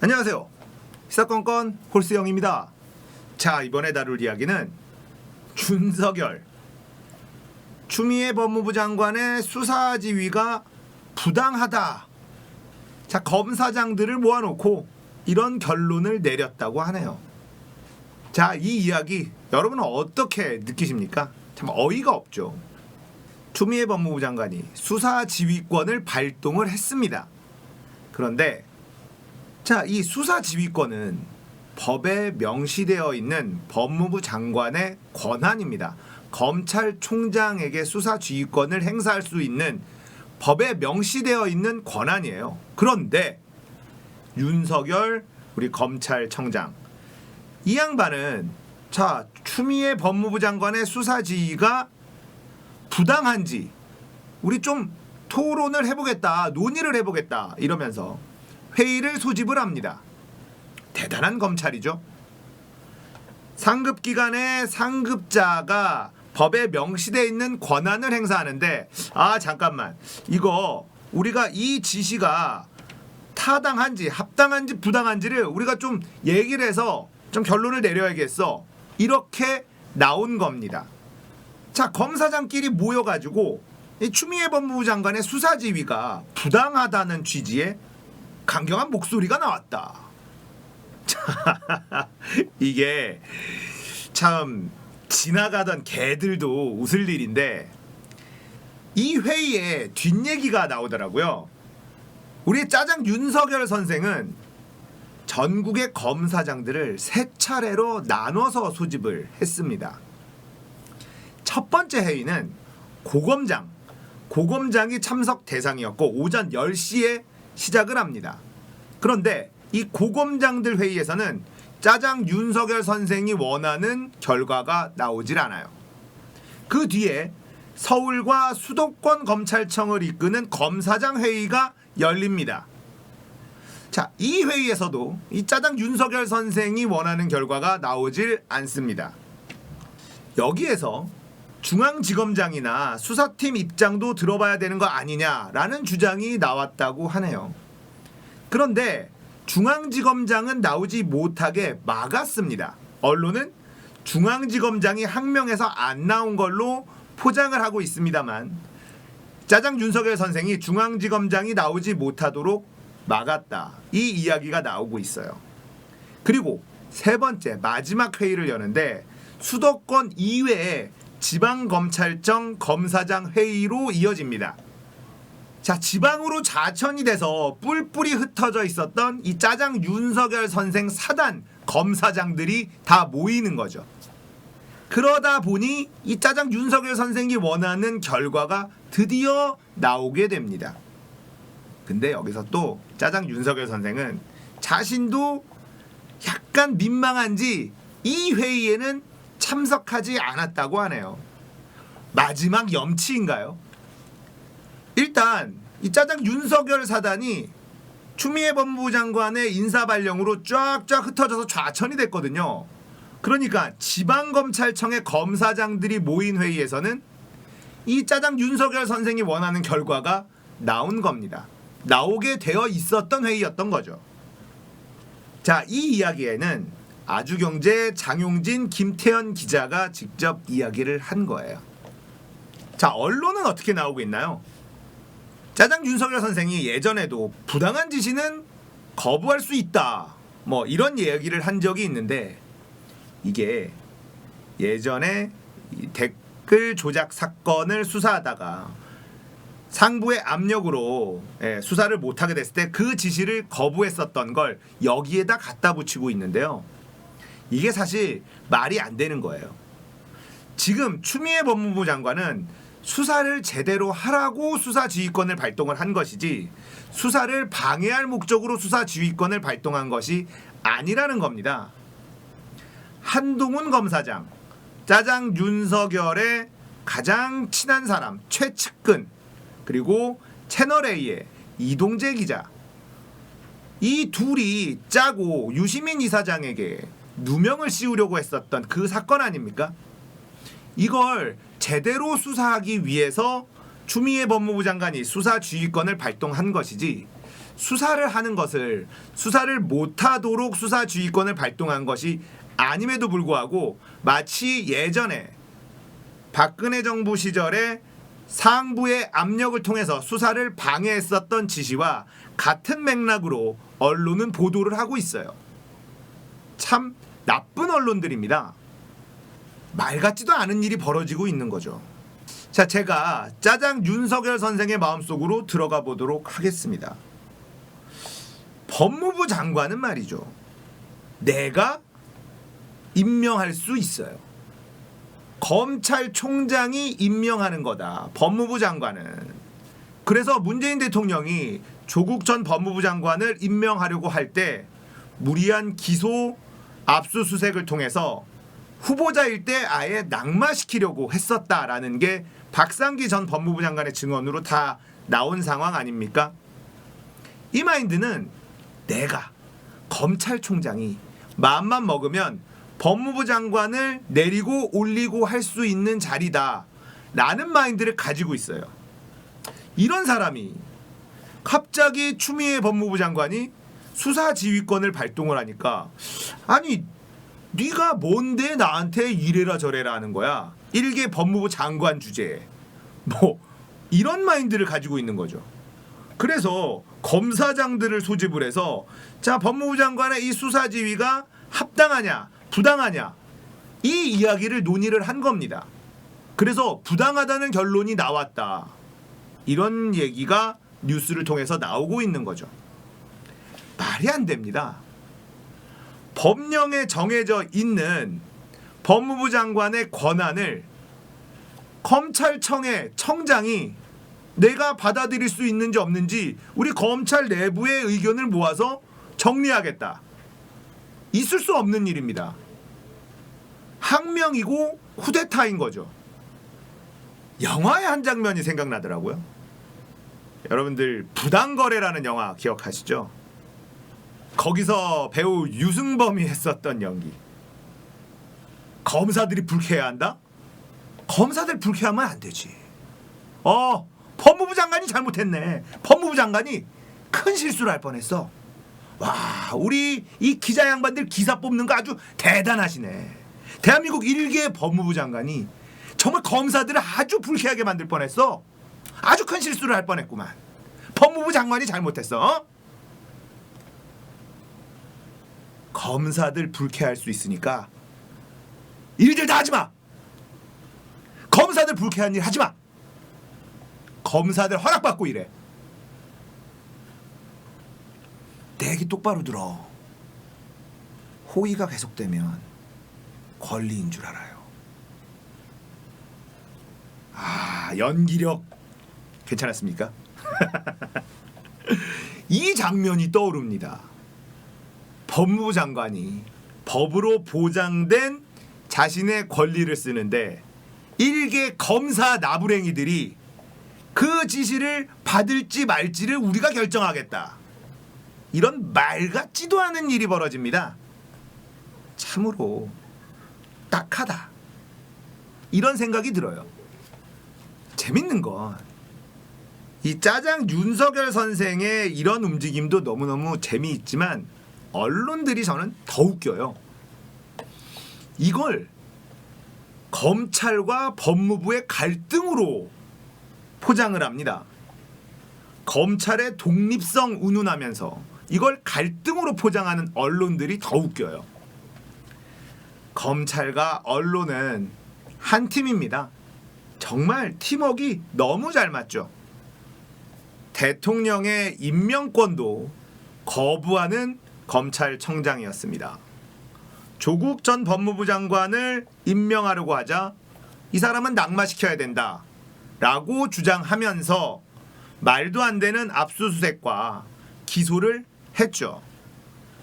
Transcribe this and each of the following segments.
안녕하세요. 시사건건 홀스영입니다. 자, 이번에 다룰 이야기는 윤석열 추미애 법무부 장관의 수사 지휘가 부당하다. 자, 검사장들을 모아놓고 이런 결론을 내렸다고 하네요. 자, 이 이야기 여러분은 어떻게 느끼십니까? 참 어이가 없죠. 추미애 법무부 장관이 수사 지휘권을 발동을 했습니다. 그런데 자, 이 수사 지휘권은 법에 명시되어 있는 법무부 장관의 권한입니다. 검찰총장에게 수사 지휘권을 행사할 수 있는 법에 명시되어 있는 권한이에요. 그런데 윤석열 우리 검찰청장 이 양반은 자, 추미애 법무부 장관의 수사 지휘가 부당한지 우리 좀 토론을 해보겠다, 논의를 해보겠다 이러면서 회의를 소집을 합니다. 대단한 검찰이죠. 상급기관의 상급자가 법에 명시되어 있는 권한을 행사하는데 잠깐만, 이거 우리가 이 지시가 타당한지 합당한지 부당한지를 우리가 좀 얘기를 해서 좀 결론을 내려야겠어, 이렇게 나온 겁니다. 자, 검사장끼리 모여가지고 이 추미애 법무부 장관의 수사 지휘가 부당하다는 취지의 강경한 목소리가 나왔다. 이게 참 지나가던 개들도 웃을 일인데 이 회의에 뒷얘기가 나오더라고요. 우리 짜장 윤석열 선생은 전국의 검사장들을 세 차례로 나눠서 소집을 했습니다. 첫 번째 회의는 고검장이 참석 대상이었고 오전 10시에 시작을 합니다. 그런데 이 고검장들 회의에서는 짜장 윤석열 선생이 원하는 결과가 나오질 않아요. 그 뒤에 서울과 수도권 검찰청을 이끄는 검사장 회의가 열립니다. 자, 이 회의에서도 이 짜장 윤석열 선생이 원하는 결과가 나오질 않습니다. 여기에서 중앙지검장이나 수사팀 입장도 들어봐야 되는 거 아니냐라는 주장이 나왔다고 하네요. 그런데 중앙지검장은 나오지 못하게 막았습니다. 언론은 중앙지검장이 항명해서 안 나온 걸로 포장을 하고 있습니다만 짜장 윤석열 선생이 중앙지검장이 나오지 못하도록 막았다, 이 이야기가 나오고 있어요. 그리고 세 번째 마지막 회의를 여는데 수도권 이외에 지방검찰청 검사장 회의로 이어집니다. 자, 지방으로 자천이 돼서 뿔뿔이 흩어져 있었던 이 짜장 윤석열 선생 사단 검사장들이 다 모이는 거죠. 그러다 보니 이 짜장 윤석열 선생이 원하는 결과가 드디어 나오게 됩니다. 근데 여기서 또 짜장 윤석열 선생은 자신도 약간 민망한지 이 회의에는 참석하지 않았다고 하네요. 마지막 염치인가요? 일단 이 짜장 윤석열 사단이 추미애 법무부 장관의 인사발령으로 쫙쫙 흩어져서 좌천이 됐거든요. 그러니까 지방검찰청의 검사장들이 모인 회의에서는 이 짜장 윤석열 선생이 원하는 결과가 나온 겁니다. 나오게 되어 있었던 회의였던 거죠. 자, 이 이야기에는 아주경제 장용진, 김태현 기자가 직접 이야기를 한 거예요. 자, 언론은 어떻게 나오고 있나요? 짜장 윤석열 선생이 예전에도 부당한 지시는 거부할 수 있다, 뭐 이런 이야기를 한 적이 있는데 이게 예전에 이 댓글 조작 사건을 수사하다가 상부의 압력으로 수사를 못하게 됐을 때 그 지시를 거부했었던 걸 여기에다 갖다 붙이고 있는데요. 이게 사실 말이 안 되는 거예요. 지금 추미애 법무부 장관은 수사를 제대로 하라고 수사 지휘권을 발동을 한 것이지 수사를 방해할 목적으로 수사 지휘권을 발동한 것이 아니라는 겁니다. 한동훈 검사장, 짜장 윤석열의 가장 친한 사람 최측근, 그리고 채널A의 이동재 기자, 이 둘이 짜고 유시민 이사장에게 누명을 씌우려고 했었던 그 사건 아닙니까? 이걸 제대로 수사하기 위해서 추미애 법무부 장관이 수사 지휘권을 발동한 것이지 수사를 하는 것을 수사를 못하도록 수사지휘권을 발동한 것이 아님에도 불구하고 마치 예전에 박근혜 정부 시절에 상부의 압력을 통해서 수사를 방해했었던 지시와 같은 맥락으로 언론은 보도를 하고 있어요. 참 나쁜 언론들입니다. 말 같지도 않은 일이 벌어지고 있는 거죠. 자, 제가 짜장 윤석열 선생의 마음속으로 들어가 보도록 하겠습니다. 법무부 장관은 말이죠, 내가 임명할 수 있어요. 검찰총장이 임명하는 거다, 법무부 장관은. 그래서 문재인 대통령이 조국 전 법무부 장관을 임명하려고 할 때 무리한 기소 압수수색을 통해서 후보자일 때 아예 낙마시키려고 했었다라는 게 박상기 전 법무부 장관의 증언으로 다 나온 상황 아닙니까? 이 마인드는 내가 검찰총장이 마음만 먹으면 법무부 장관을 내리고 올리고 할 수 있는 자리다 라는 마인드를 가지고 있어요. 이런 사람이 갑자기 추미애 법무부 장관이 수사지휘권을 발동을 하니까, 아니 네가 뭔데 나한테 이래라 저래라 하는 거야. 일개 법무부 장관 주제에 뭐 이런 마인드를 가지고 있는 거죠. 그래서 검사장들을 소집을 해서 자, 법무부 장관의 이 수사지휘가 합당하냐 부당하냐 이 이야기를 논의를 한 겁니다. 그래서 부당하다는 결론이 나왔다, 이런 얘기가 뉴스를 통해서 나오고 있는 거죠. 말이 안 됩니다. 법령에 정해져 있는 법무부 장관의 권한을 검찰청의 청장이 내가 받아들일 수 있는지 없는지 우리 검찰 내부의 의견을 모아서 정리하겠다, 있을 수 없는 일입니다. 항명이고 쿠데타인 거죠. 영화의 한 장면이 생각나더라고요. 여러분들 부당거래라는 영화 기억하시죠? 거기서 배우 유승범이 했었던 연기. 검사들이 불쾌해야 한다? 검사들 불쾌하면 안 되지. 법무부 장관이 잘못했네. 법무부 장관이 큰 실수를 할 뻔했어. 와, 우리 이 기자 양반들 기사 뽑는 거 아주 대단하시네. 대한민국 일개 법무부 장관이 정말 검사들을 아주 불쾌하게 만들 뻔했어. 아주 큰 실수를 할 뻔했구만. 법무부 장관이 잘못했어. 검사들 불쾌할 수 있으니까 일들 다 하지 마. 검사들 불쾌한 일 하지 마. 검사들 허락받고 일해. 내 얘기 똑바로 들어. 호의가 계속되면 권리인 줄 알아요. 연기력 괜찮았습니까? 이 장면이 떠오릅니다. 법무부 장관이 법으로 보장된 자신의 권리를 쓰는데 일개 검사 나부랭이들이 그 지시를 받을지 말지를 우리가 결정하겠다, 이런 말 같지도 않은 일이 벌어집니다. 참으로 딱하다, 이런 생각이 들어요. 재밌는 건 이 짜장 윤석열 선생의 이런 움직임도 너무너무 재미있지만 언론들이 저는 더 웃겨요. 이걸 검찰과 법무부의 갈등으로 포장을 합니다. 검찰의 독립성 운운하면서 이걸 갈등으로 포장하는 언론들이 더 웃겨요. 검찰과 언론은 한 팀입니다. 정말 팀워크가 너무 잘 맞죠. 대통령의 임명권도 거부하는 검찰청장이었습니다. 조국 전 법무부 장관을 임명하려고 하자 이 사람은 낙마시켜야 된다 라고 주장하면서 말도 안 되는 압수수색과 기소를 했죠.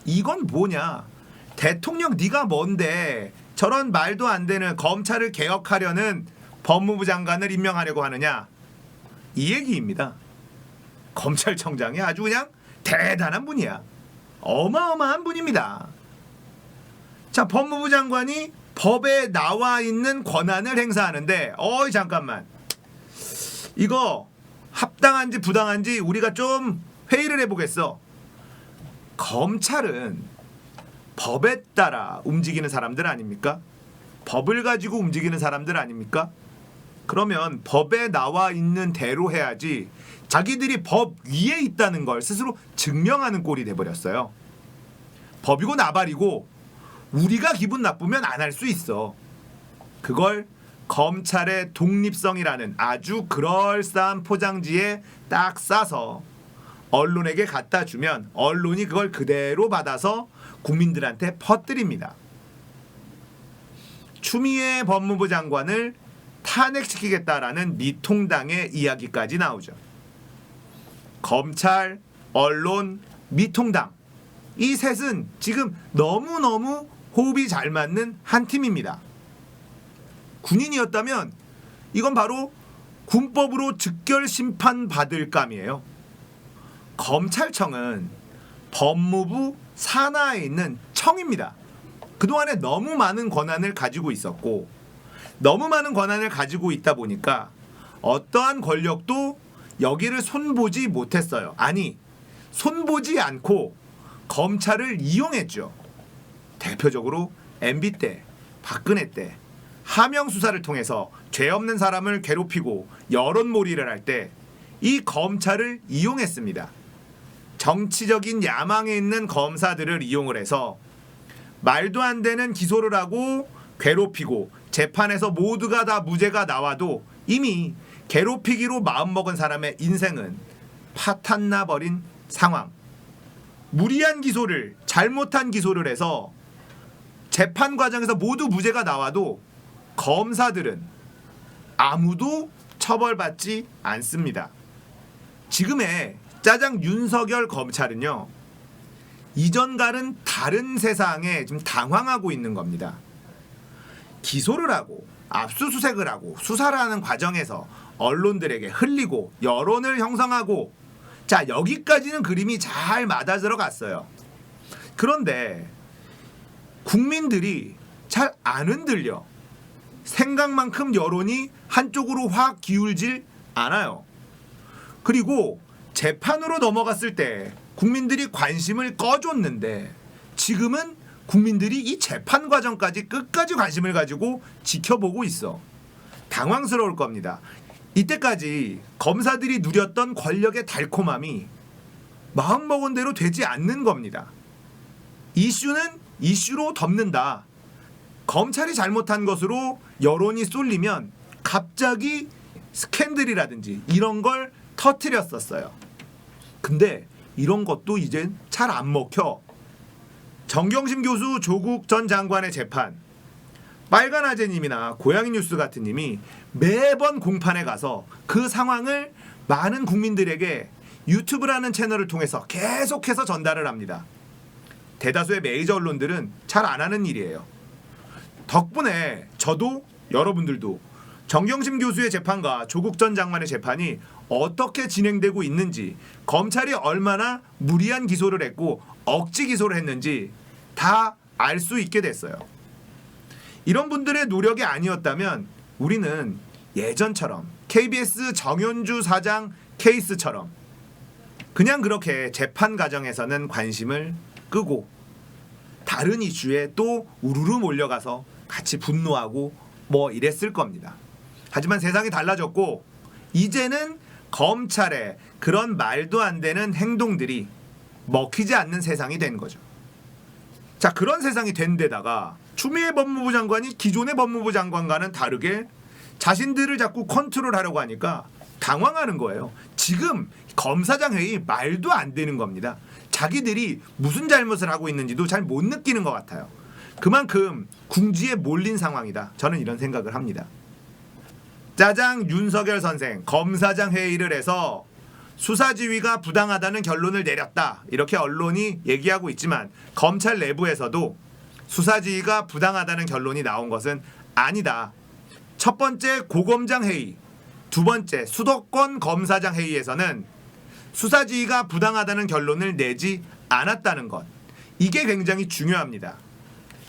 이건 뭐냐, 대통령 네가 뭔데 저런 말도 안 되는 검찰을 개혁하려는 법무부 장관을 임명하려고 하느냐, 이 얘기입니다. 검찰청장이 아주 그냥 대단한 분이야. 어마어마한 분입니다. 자, 법무부 장관이 법에 나와 있는 권한을 행사하는데 잠깐만, 이거 합당한지 부당한지 우리가 좀 회의를 해보겠어. 검찰은 법에 따라 움직이는 사람들 아닙니까? 법을 가지고 움직이는 사람들 아닙니까? 그러면 법에 나와 있는 대로 해야지 자기들이 법 위에 있다는 걸 스스로 증명하는 꼴이 돼버렸어요. 법이고 나발이고 우리가 기분 나쁘면 안 할 수 있어. 그걸 검찰의 독립성이라는 아주 그럴싸한 포장지에 딱 싸서 언론에게 갖다 주면 언론이 그걸 그대로 받아서 국민들한테 퍼뜨립니다. 추미애 법무부 장관을 탄핵시키겠다라는 미통당의 이야기까지 나오죠. 검찰, 언론, 미통당 이 셋은 지금 너무너무 호흡이 잘 맞는 한 팀입니다. 군인이었다면 이건 바로 군법으로 즉결 심판 받을 감이에요. 검찰청은 법무부 산하에 있는 청입니다. 그동안에 너무 많은 권한을 가지고 있었고 너무 많은 권한을 가지고 있다 보니까 어떠한 권력도 여기를 손보지 못했어요. 아니, 손보지 않고 검찰을 이용했죠. 대표적으로 MB 때, 박근혜 때 하명 수사를 통해서 죄 없는 사람을 괴롭히고 여론몰이를 할 때 이 검찰을 이용했습니다. 정치적인 야망에 있는 검사들을 이용을 해서 말도 안 되는 기소를 하고 괴롭히고 재판에서 모두가 다 무죄가 나와도 이미 괴롭히기로 마음먹은 사람의 인생은 파탄나 버린 상황. 무리한 기소를, 잘못한 기소를 해서 재판 과정에서 모두 무죄가 나와도 검사들은 아무도 처벌받지 않습니다. 지금의 짜장 윤석열 검찰은요, 이전과는 다른 세상에 좀 당황하고 있는 겁니다. 기소를 하고 압수수색을 하고 수사를 하는 과정에서 언론들에게 흘리고 여론을 형성하고, 자, 여기까지는 그림이 잘 맞아 들어갔어요. 그런데 국민들이 잘 안 흔들려. 생각만큼 여론이 한쪽으로 확 기울질 않아요. 그리고 재판으로 넘어갔을 때 국민들이 관심을 꺼줬는데 지금은 국민들이 이 재판 과정까지 끝까지 관심을 가지고 지켜보고 있어. 당황스러울 겁니다. 이때까지 검사들이 누렸던 권력의 달콤함이 마음먹은 대로 되지 않는 겁니다. 이슈는 이슈로 덮는다. 검찰이 잘못한 것으로 여론이 쏠리면 갑자기 스캔들이라든지 이런 걸 터뜨렸었어요. 근데 이런 것도 이젠 잘 안 먹혀. 정경심 교수, 조국 전 장관의 재판, 빨간 아재님이나 고양이 뉴스 같은 님이 매번 공판에 가서 그 상황을 많은 국민들에게 유튜브라는 채널을 통해서 계속해서 전달을 합니다. 대다수의 메이저 언론들은 잘 안 하는 일이에요. 덕분에 저도 여러분들도 정경심 교수의 재판과 조국 전 장관의 재판이 어떻게 진행되고 있는지, 검찰이 얼마나 무리한 기소를 했고 억지 기소를 했는지 다 알 수 있게 됐어요. 이런 분들의 노력이 아니었다면 우리는 예전처럼 KBS 정윤주 사장 케이스처럼 그냥 그렇게 재판 과정에서는 관심을 끄고 다른 이슈에 또 우르르 몰려가서 같이 분노하고 뭐 이랬을 겁니다. 하지만 세상이 달라졌고 이제는 검찰의 그런 말도 안 되는 행동들이 먹히지 않는 세상이 된 거죠. 자, 그런 세상이 된 데다가 추미애 법무부 장관이 기존의 법무부 장관과는 다르게 자신들을 자꾸 컨트롤하려고 하니까 당황하는 거예요. 지금 검사장 회의 말도 안 되는 겁니다. 자기들이 무슨 잘못을 하고 있는지도 잘 못 느끼는 것 같아요. 그만큼 궁지에 몰린 상황이다. 저는 이런 생각을 합니다. 짜장 윤석열 선생 검사장 회의를 해서 수사지휘가 부당하다는 결론을 내렸다. 이렇게 언론이 얘기하고 있지만 검찰 내부에서도 수사지휘가 부당하다는 결론이 나온 것은 아니다. 첫 번째 고검장 회의, 두 번째 수도권 검사장 회의에서는 수사지휘가 부당하다는 결론을 내지 않았다는 것. 이게 굉장히 중요합니다.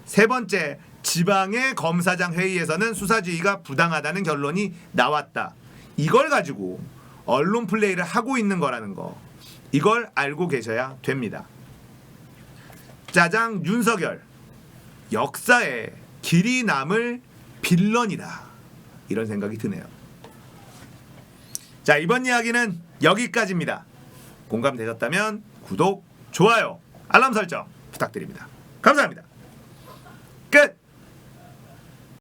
세 번째, 지방의 검사장 회의에서는 수사지휘가 부당하다는 결론이 나왔다. 이걸 가지고 언론 플레이를 하고 있는 거라는 거. 이걸 알고 계셔야 됩니다. 짜장 윤석열 역사에 길이 남을 빌런이다 이런 생각이 드네요. 자, 이번 이야기는 여기까지입니다. 공감되셨다면 구독, 좋아요, 알람 설정 부탁드립니다. 감사합니다.